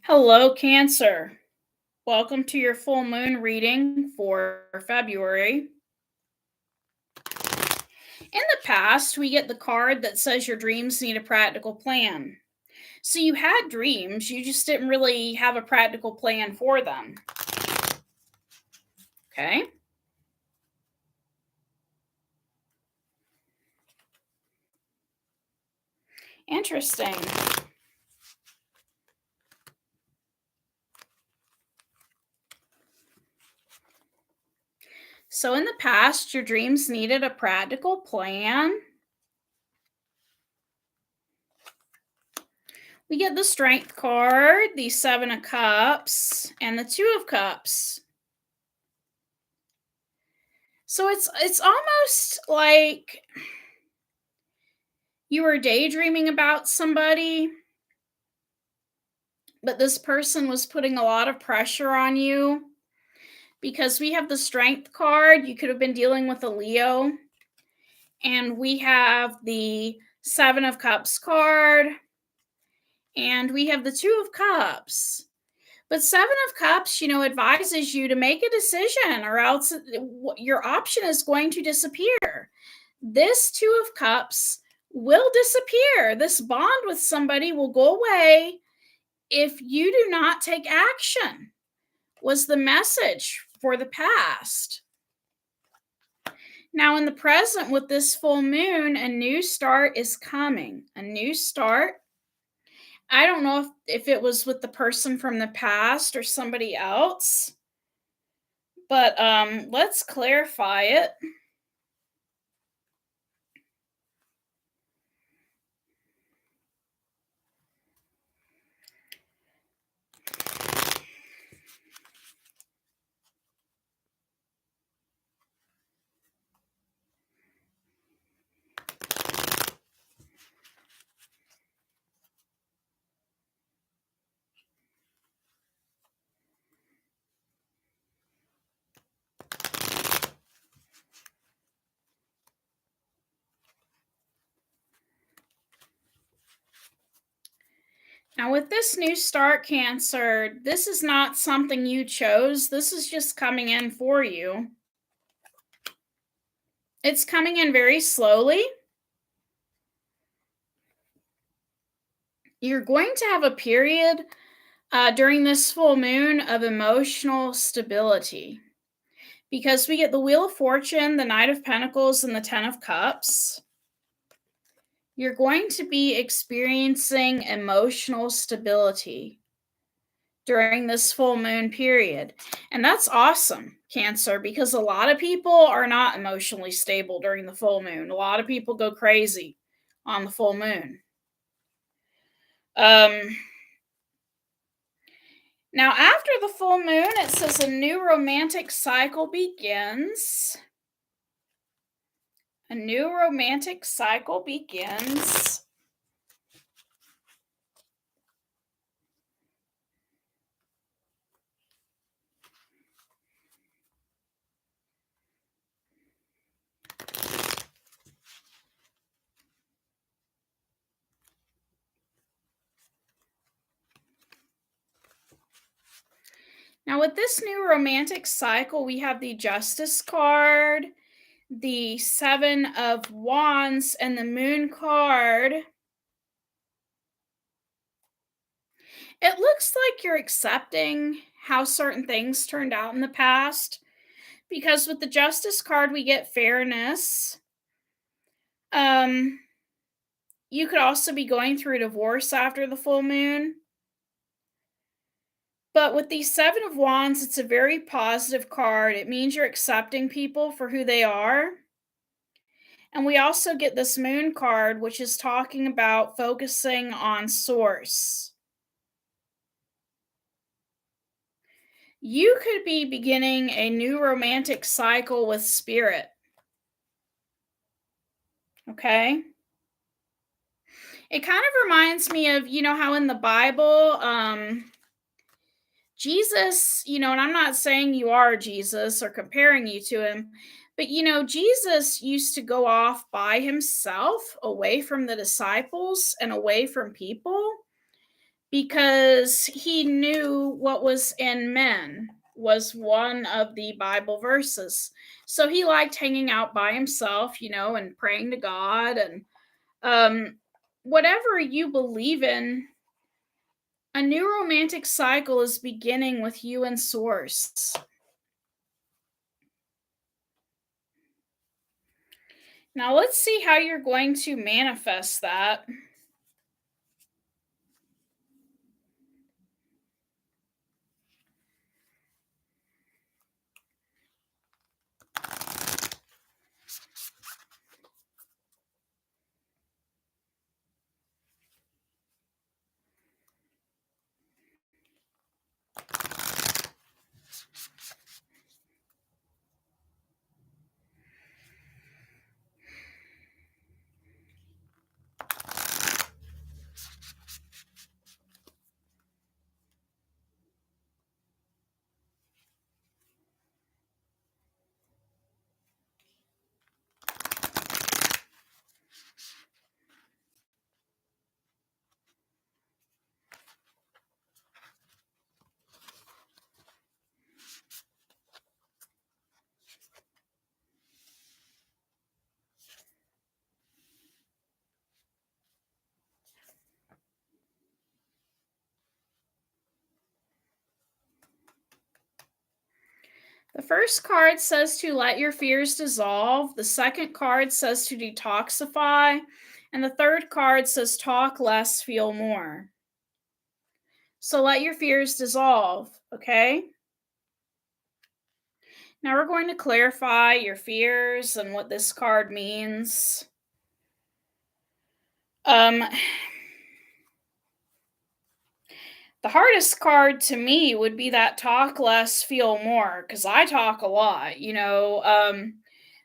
Hello, Cancer. Welcome to your full moon reading for February. In the past, we get the card that says your dreams need a practical plan. So you had dreams, you just didn't really have a practical plan for them. Okay? Interesting. So in the past, your dreams needed a practical plan. We get the Strength card, the Seven of Cups, and the Two of Cups. So it's almost like you were daydreaming about somebody, but this person was putting a lot of pressure on you because we have the Strength card. You could have been dealing with a Leo. And we have the Seven of Cups card. And we have the Two of Cups. But Seven of Cups, advises you to make a decision or else your option is going to disappear. This Two of Cups will disappear. This bond with somebody will go away if you do not take action, was the message for the past. Now, in the present, with this full moon, a new start is coming. A new start. I don't know if it was with the person from the past or somebody else, but let's clarify it. Now, with this new start, Cancer, this is not something you chose. This is just coming in for you. It's coming in very slowly. You're going to have a period during this full moon of emotional stability because we get the Wheel of Fortune, the Knight of Pentacles, and the Ten of Cups. You're going to be experiencing emotional stability during this full moon period. And that's awesome, Cancer, because a lot of people are not emotionally stable during the full moon. A lot of people go crazy on the full moon. Now, after the full moon, it says a new romantic cycle begins. A new romantic cycle begins. Now, with this new romantic cycle, we have the Justice card, the Seven of Wands, and the Moon card. It looks like you're accepting how certain things turned out in the past, because with the Justice card, we get fairness. You could also be going through a divorce after the full moon. But with the Seven of Wands, it's a very positive card. It means you're accepting people for who they are. And we also get this Moon card, which is talking about focusing on source. You could be beginning a new romantic cycle with spirit. Okay? It kind of reminds me of, how in the Bible, Jesus, and I'm not saying you are Jesus or comparing you to him, But Jesus used to go off by himself, away from the disciples and away from people, because he knew what was in men was one of the Bible verses. So he liked hanging out by himself, and praying to God. And um, whatever you believe in, a new romantic cycle is beginning with you and Source. Now, let's see how you're going to manifest that. The first card says to let your fears dissolve. The second card says to detoxify. And the third card says talk less, feel more. So let your fears dissolve, okay? Now we're going to clarify your fears and what this card means. Um, the hardest card to me would be that talk less, feel more, because I talk a lot.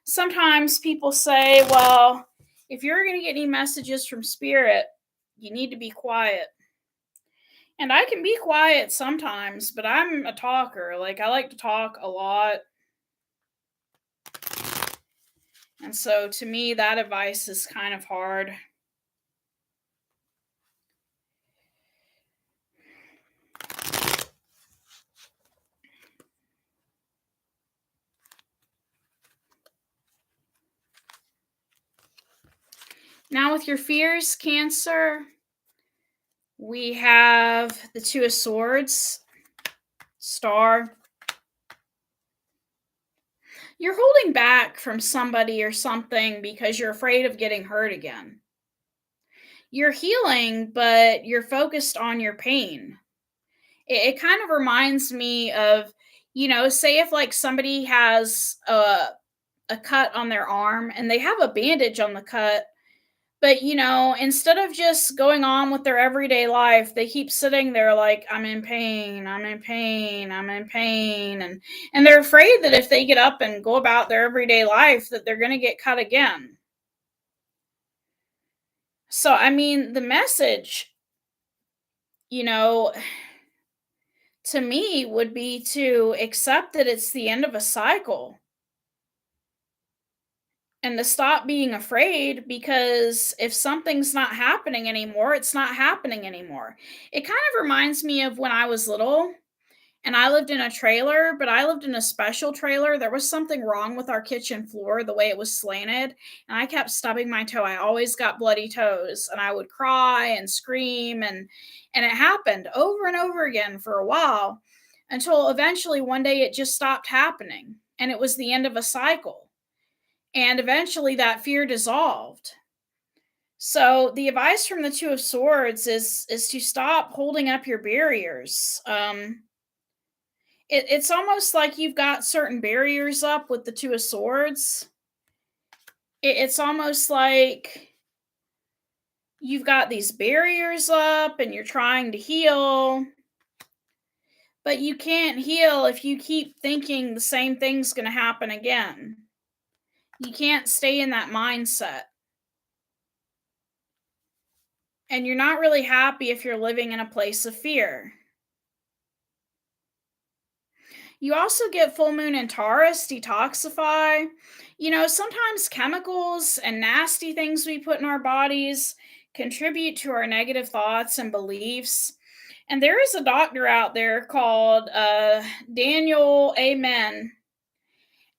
Sometimes people say, well, if you're going to get any messages from spirit, you need to be quiet. And I can be quiet sometimes, but I'm a talker. Like, I like to talk a lot. And so to me, that advice is kind of hard. Now, with your fears, Cancer, we have the Two of Swords, Star. You're holding back from somebody or something because you're afraid of getting hurt again. You're healing, but you're focused on your pain. It kind of reminds me of, say if like somebody has a cut on their arm and they have a bandage on the cut, but instead of just going on with their everyday life, they keep sitting there like, I'm in pain, I'm in pain, I'm in pain. And they're afraid that if they get up and go about their everyday life, that they're going to get cut again. So, I mean, the message, you know, to me would be to accept that it's the end of a cycle and to stop being afraid, because if something's not happening anymore, it's not happening anymore. It kind of reminds me of when I was little and I lived in a trailer, but I lived in a special trailer. There was something wrong with our kitchen floor, the way it was slanted, and I kept stubbing my toe. I always got bloody toes, and I would cry and scream, and it happened over and over again for a while until eventually one day it just stopped happening, and it was the end of a cycle. And eventually that fear dissolved. So the advice from the Two of Swords is to stop holding up your barriers. It's almost like you've got certain barriers up with the Two of Swords. It's almost like you've got these barriers up and you're trying to heal, but you can't heal if you keep thinking the same thing's going to happen again. You can't stay in that mindset. And you're not really happy if you're living in a place of fear. You also get full moon in Taurus, detoxify. Sometimes chemicals and nasty things we put in our bodies contribute to our negative thoughts and beliefs. And there is a doctor out there called Daniel Amen.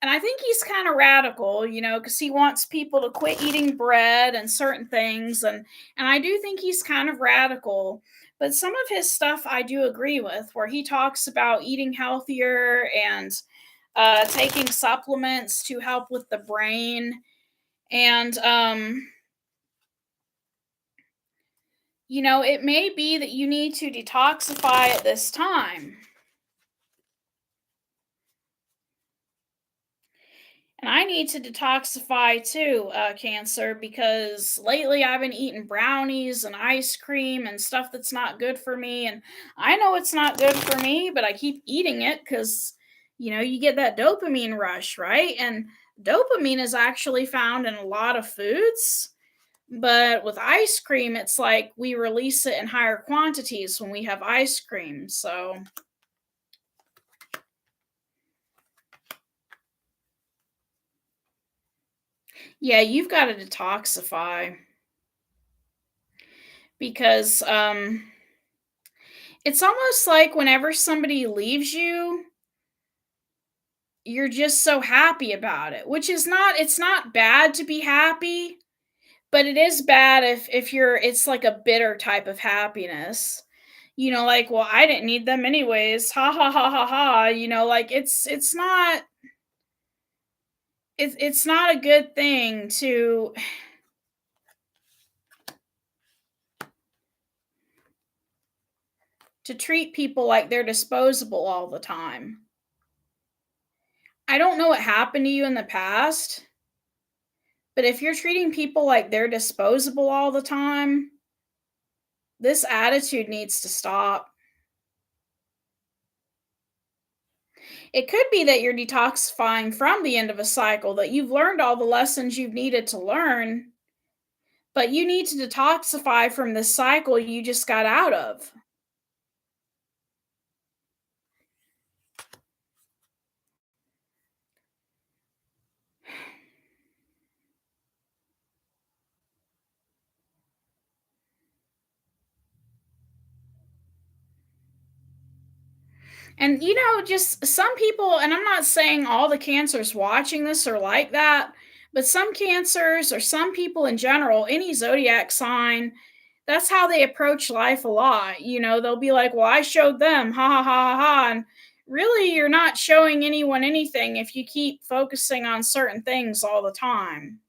And I think he's kind of radical, because he wants people to quit eating bread and certain things. And I do think he's kind of radical. But some of his stuff I do agree with, where he talks about eating healthier and taking supplements to help with the brain. And, it may be that you need to detoxify at this time. And I need to detoxify too, Cancer, because lately I've been eating brownies and ice cream and stuff that's not good for me. And I know it's not good for me, but I keep eating it because, you get that dopamine rush, right? And dopamine is actually found in a lot of foods. But with ice cream, it's like we release it in higher quantities when we have ice cream. So, yeah, you've got to detoxify because it's almost like whenever somebody leaves you, you're just so happy about it, which is not it's not bad to be happy, but it is bad if you're it's like a bitter type of happiness. Like, well, I didn't need them anyways. Ha ha ha ha ha. Like it's not a good thing to treat people like they're disposable all the time. I don't know what happened to you in the past, but if you're treating people like they're disposable all the time, this attitude needs to stop. It could be that you're detoxifying from the end of a cycle, that you've learned all the lessons you've needed to learn, but you need to detoxify from this cycle you just got out of. And just some people, and I'm not saying all the cancers watching this are like that, but some cancers or some people in general, any zodiac sign, that's how they approach life a lot. They'll be like, well, I showed them, ha ha ha ha ha. And really, you're not showing anyone anything if you keep focusing on certain things all the time.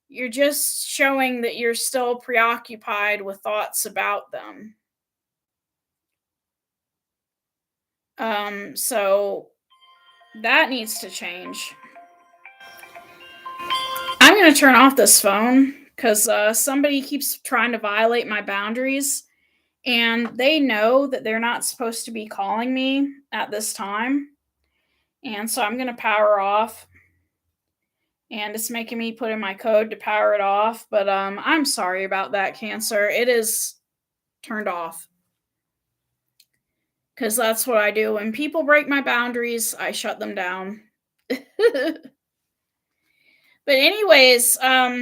You're just showing that you're still preoccupied with thoughts about them. So that needs to change. I'm going to turn off this phone because somebody keeps trying to violate my boundaries, and they know that they're not supposed to be calling me at this time. And so I'm going to power off, and it's making me put in my code to power it off. But I'm sorry about that, Cancer. It is turned off because that's what I do. When people break my boundaries, I shut them down. But anyways, yeah,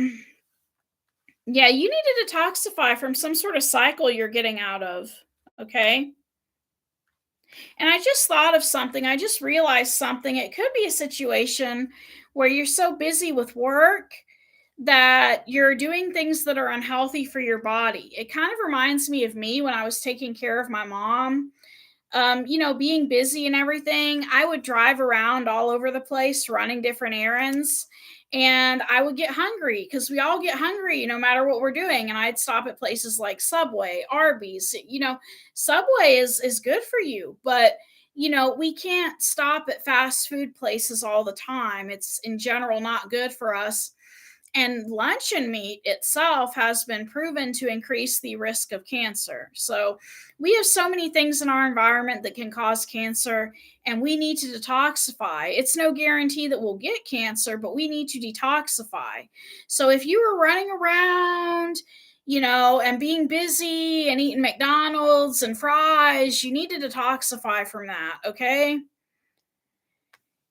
you need to detoxify from some sort of cycle you're getting out of. Okay. And I just thought of something. I just realized something. It could be a situation where you're so busy with work that you're doing things that are unhealthy for your body. It kind of reminds me of me when I was taking care of my mom. Being busy and everything, I would drive around all over the place running different errands. And I would get hungry because we all get hungry no matter what we're doing. And I'd stop at places like Subway, Arby's. Subway is good for you, but we can't stop at fast food places all the time. It's in general not good for us. And luncheon meat itself has been proven to increase the risk of cancer. So we have so many things in our environment that can cause cancer, and we need to detoxify. It's no guarantee that we'll get cancer, but we need to detoxify. So if you were running around, and being busy and eating McDonald's and fries, you need to detoxify from that, okay?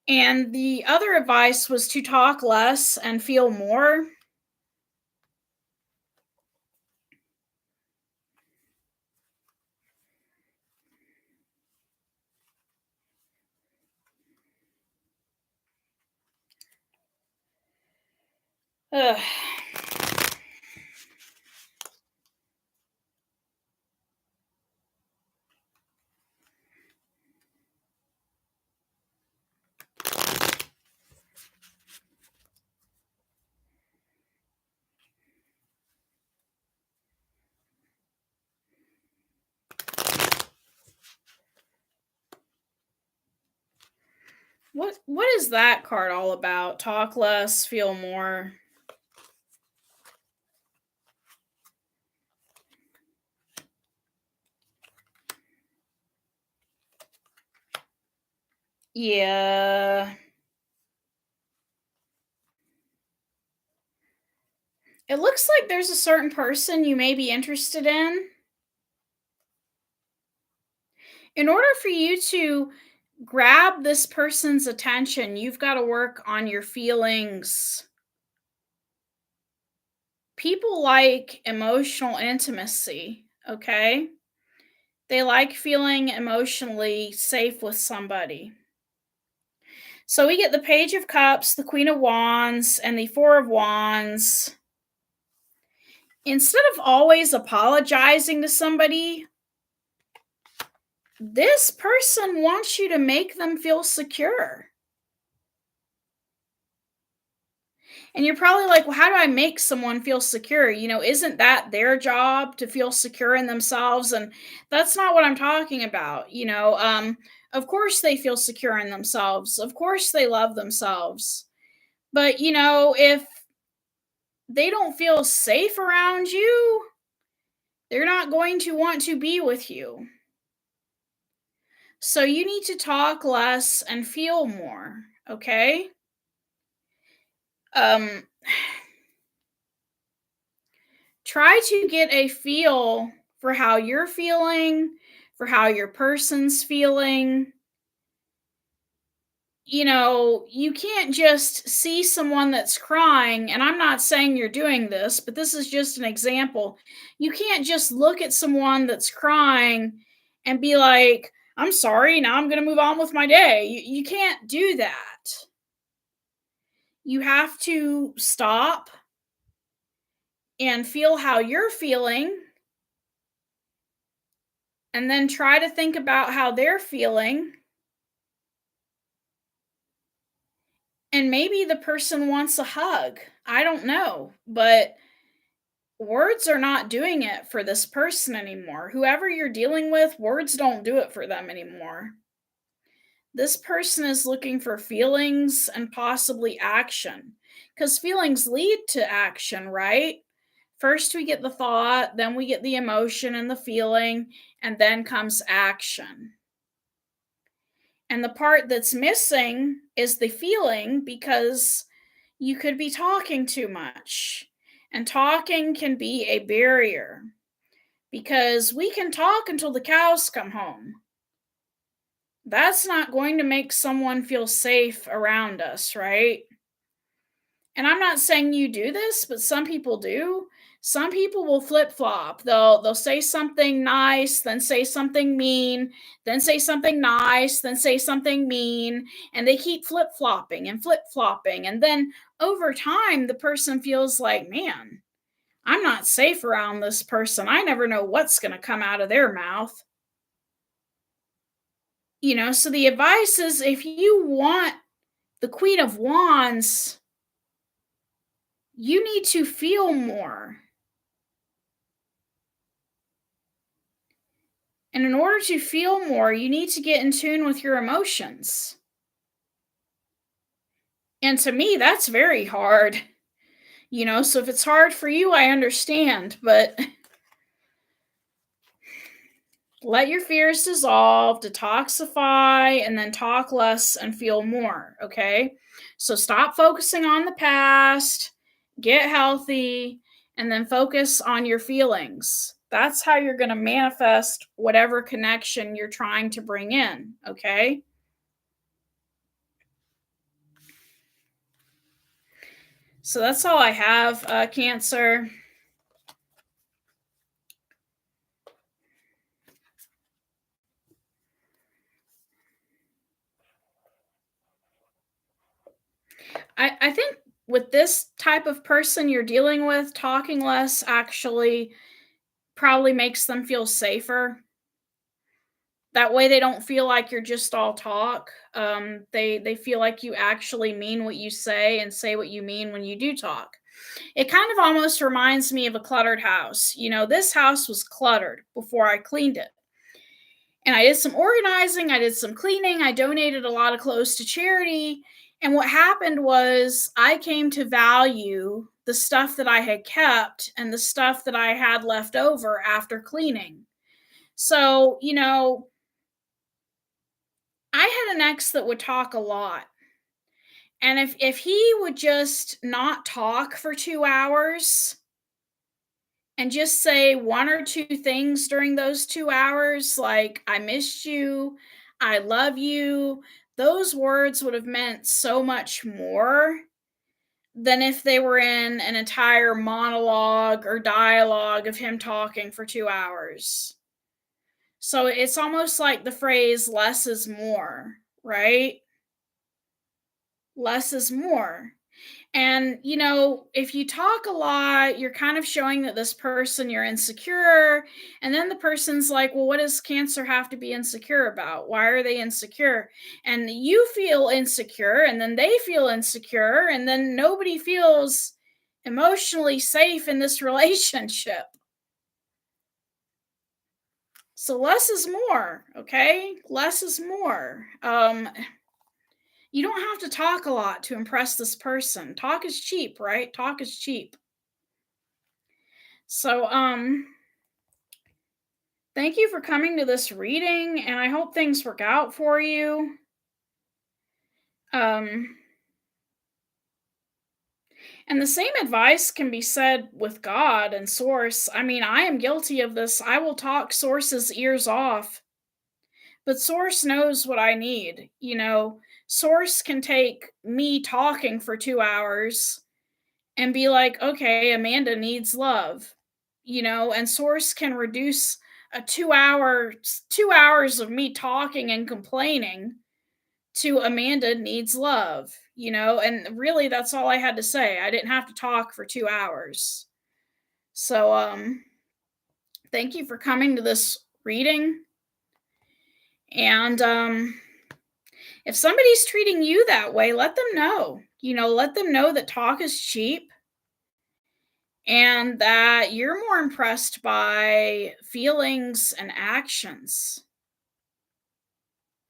And the other advice was to talk less and feel more. Ugh. What is that card all about? Talk less, feel more. Yeah. It looks like there's a certain person you may be interested in. In order for you to grab this person's attention, you've got to work on your feelings. People like emotional intimacy, okay? They like feeling emotionally safe with somebody. So we get the Page of Cups, the Queen of Wands, and the Four of Wands. Instead of always apologizing to somebody, this person wants you to make them feel secure. And you're probably like, well, how do I make someone feel secure? Isn't that their job to feel secure in themselves? And that's not what I'm talking about. Of course they feel secure in themselves. Of course they love themselves. But, if they don't feel safe around you, they're not going to want to be with you. So you need to talk less and feel more, okay? Um Try to get a feel for how you're feeling, for how your person's feeling. You can't just see someone that's crying, and I'm not saying you're doing this, but this is just an example. You can't just look at someone that's crying and be like, I'm sorry, now I'm going to move on with my day. You can't do that. You have to stop and feel how you're feeling, and then try to think about how they're feeling. And maybe the person wants a hug. I don't know, but words are not doing it for this person anymore. Whoever you're dealing with, words don't do it for them anymore. This person is looking for feelings and possibly action, because feelings lead to action, right? First, we get the thought, then we get the emotion and the feeling, and then comes action. And the part that's missing is the feeling, because you could be talking too much. And talking can be a barrier, because we can talk until the cows come home. That's not going to make someone feel safe around us, right? And I'm not saying you do this, but some people do. Some people will flip-flop. They'll say something nice, then say something mean, then say something nice, then say something mean, and they keep flip-flopping and flip-flopping. And then over time the person feels like, "Man, I'm not safe around this person. I never know what's going to come out of their mouth." So the advice is, if you want the Queen of Wands, you need to feel more. And in order to feel more, you need to get in tune with your emotions. And to me, that's very hard. So if it's hard for you, I understand, but let your fears dissolve, detoxify, and then talk less and feel more, okay? So stop focusing on the past, get healthy, and then focus on your feelings. That's how you're going to manifest whatever connection you're trying to bring in, okay? So that's all I have, Cancer. I think with this type of person you're dealing with, talking less actually probably makes them feel safer. That way they don't feel like you're just all talk. They feel like you actually mean what you say and say what you mean when you do talk. It kind of almost reminds me of a cluttered house. This house was cluttered before I cleaned it. And I did some organizing, I did some cleaning, I donated a lot of clothes to charity. And what happened was I came to value the stuff that I had kept and the stuff that I had left over after cleaning. So, I had an ex that would talk a lot. And if he would just not talk for 2 hours and just say one or two things during those 2 hours, like, "I missed you," "I love you," those words would have meant so much more than if they were in an entire monologue or dialogue of him talking for 2 hours. So it's almost like the phrase "less is more," right? Less is more. And, if you talk a lot, you're kind of showing that this person you're insecure. And then the person's like, well, what does Cancer have to be insecure about? Why are they insecure? And you feel insecure, and then they feel insecure, and then nobody feels emotionally safe in this relationship. So less is more, okay? Less is more. You don't have to talk a lot to impress this person. Talk is cheap, right? Talk is cheap. So, thank you for coming to this reading, and I hope things work out for you. Um, and the same advice can be said with God and Source. I mean, I am guilty of this. I will talk Source's ears off, but Source knows what I need. Source can take me talking for 2 hours and be like, okay, Amanda needs love, and Source can reduce a 2 hours of me talking and complaining to Amanda needs love, and really that's all I had to say. I didn't have to talk for 2 hours. So, thank you for coming to this reading. And if somebody's treating you that way, let them know. Let them know that talk is cheap and that you're more impressed by feelings and actions.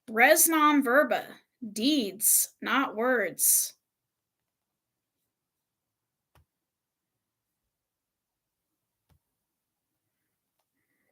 Res non verba, deeds, not words.